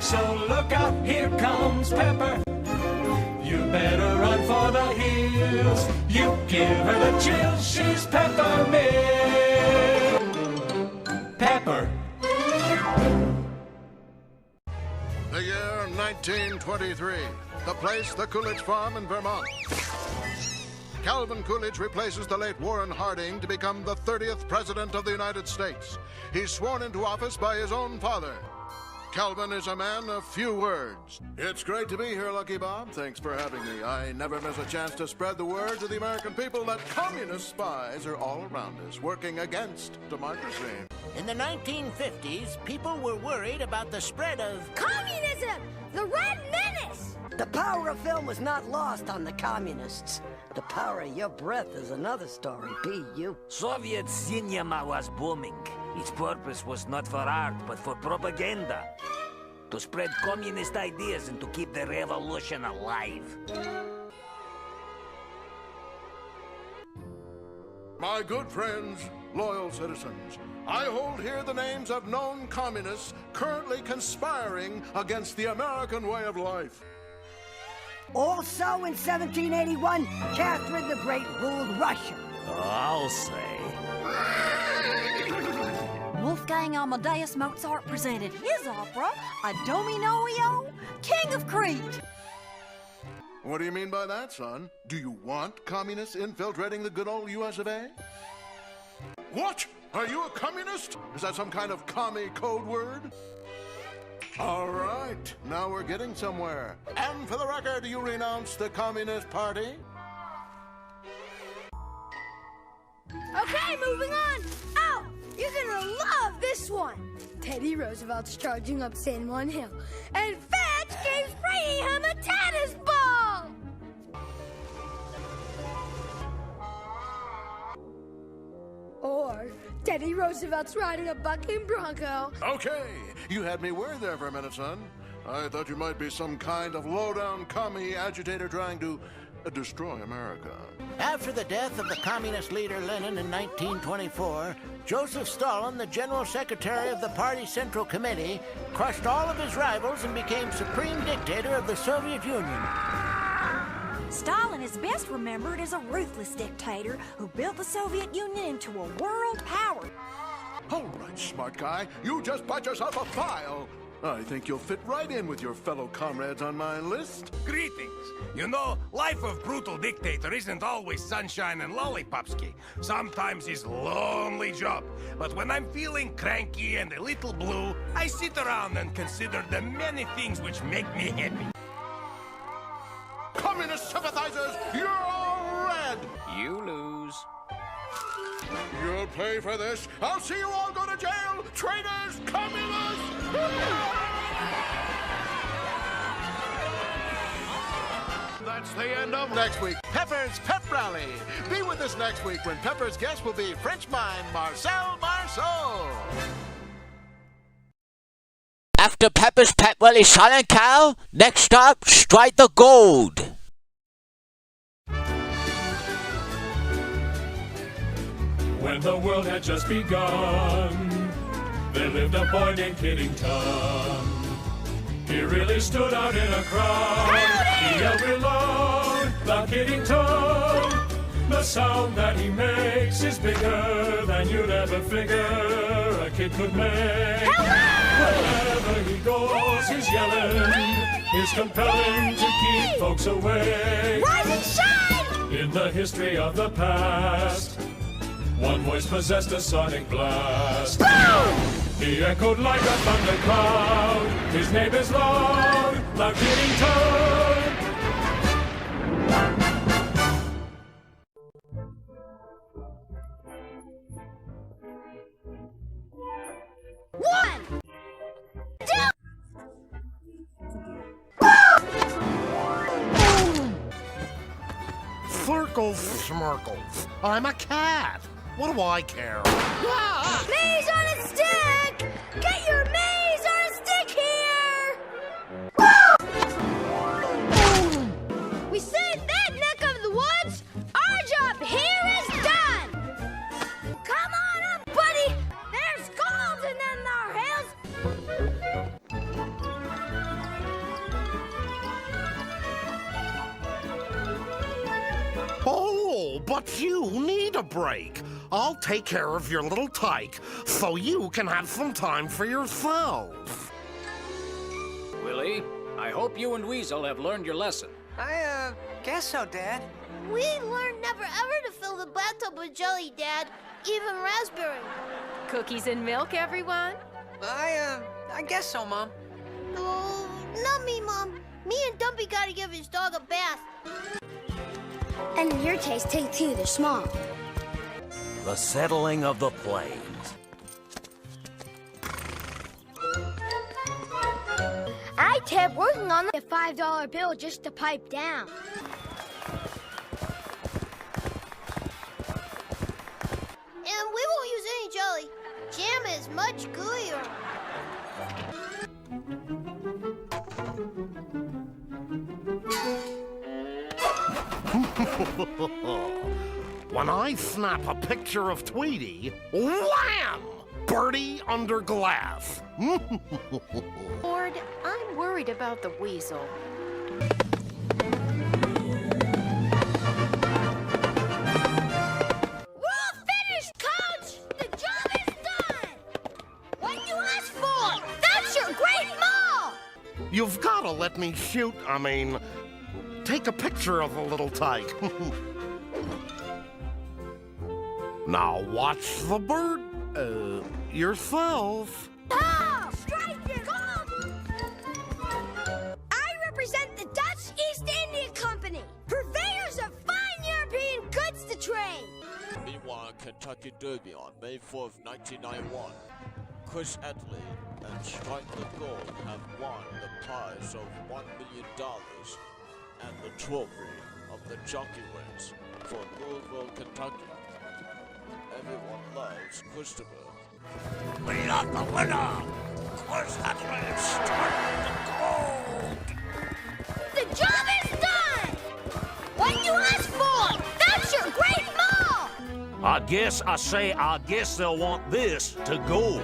So look out, here comes Pepper. You better run for the hills. You give her the chills, she's peppermint. Pepper. The year 1923. The place, the Coolidge Farm in Vermont. Calvin Coolidge replaces the late Warren Harding to become the 30th President of the United States. He's sworn into office by his own father. Calvin is a man of few words. It's great to be here, Lucky Bob. Thanks for having me. I never miss a chance to spread the word to the American people that communist spies are all around us, working against democracy. In the 1950s, people were worried about the spread of communism, the Red Menace. The power of film was not lost on the communists. The power of your breath is another story, P.U. Soviet cinema was booming. Its purpose was not for art, but for propaganda. To spread communist ideas and to keep the revolution alive. My good friends, loyal citizens, I hold here the names of known communists currently conspiring against the American way of life. Also in 1781, Catherine the Great ruled Russia. I'll say. Wolfgang Amadeus Mozart presented his opera, Adominoio, King of Crete. What do you mean by that, son? Do you want communists infiltrating the good old US of A? What? Are you a communist? Is that some kind of commie code word? All right, now we're getting somewhere. And for the record, you renounce the Communist Party? Okay, moving on. Oh, you're gonna love this one. Teddy Roosevelt's charging up San Juan Hill, and Fetch keeps bringing him a tennis ball. Or Teddy Roosevelt's riding a bucking bronco. Okay, you had me worried there for a minute, son. I thought you might be some kind of low-down commie agitator trying to destroy America. After the death of the communist leader Lenin in 1924, Joseph Stalin, the general secretary of the party Central Committee, crushed all of his rivals and became supreme dictator of the Soviet Union. Stalin is best remembered as a ruthless dictator who built the Soviet Union into a world power. All right, smart guy, you just bought yourself a file. I think you'll fit right in with your fellow comrades on my list. Greetings. You know, life of brutal dictator isn't always sunshine and lollipopsky. Sometimes it's lonely job. But when I'm feeling cranky and a little blue, I sit around and consider the many things which make me happy. Communist sympathizers, you're all red! You lose. You'll pay for this. I'll see you all go to jail! Traitors! Communists! That's the end of next week. Pepper's Pep Rally. Be with us next week when Pepper's guest will be French mime Marcel Marceau. After Pepper's Pep Rally Silent Cow, next stop, Strike the Gold. When the world had just begun, there lived a boy named Kiddington. He really stood out in a crowd. He yelled real loud, the Kiddington. The sound that he makes is bigger than you'd ever figure a kid could make. Wherever he goes, he's yelling. He's compelling to keep folks away. Rise and shine! In the history of the past, one voice possessed a sonic blast. Boom! He echoed like a thundercloud. His name is loud, loud Kiddington. One, two, Flurkle smirkle. I'm a cat. What do I care? Maze on a stick! Get your maze on a stick here! We saved that neck of the woods! Our job here is done! Come on up, buddy! There's gold in them there hills! But you need a break. I'll take care of your little tyke so you can have some time for yourself. Willie, I hope you and Weasel have learned your lesson. I guess so, Dad. We learned never ever to fill the bathtub with jelly, Dad. Even raspberry. Cookies and milk, everyone? I guess so, Mom. Oh, not me, Mom. Me and Dumpy gotta give his dog a bath. And in your case, take two, they're small. The settling of the plains. I kept working on a $5 bill just to pipe down. And we won't use any jelly. Jam is much gooier. When I snap a picture of Tweety, wham! Birdie under glass. Lord, I'm worried about the weasel. We're all finished, Coach! The job is done! What you asked for? That's your great mall! You've gotta let me take a picture of the little tyke. Now watch the bird, yourself. Oh! Strike it! I represent the Dutch East India Company, purveyors of fine European goods to trade. We won Kentucky Derby on May 4th, 1991. Chris Edley and Strike the Gold have won the prize of $1 million and the trophy of the Jockey Wins for Louisville, Kentucky. Everyone loves Christopher. We got the winner! Chris Edley, Strike the Gold! The job is done! What you asked for? That's your great mall! I guess they'll want this to go.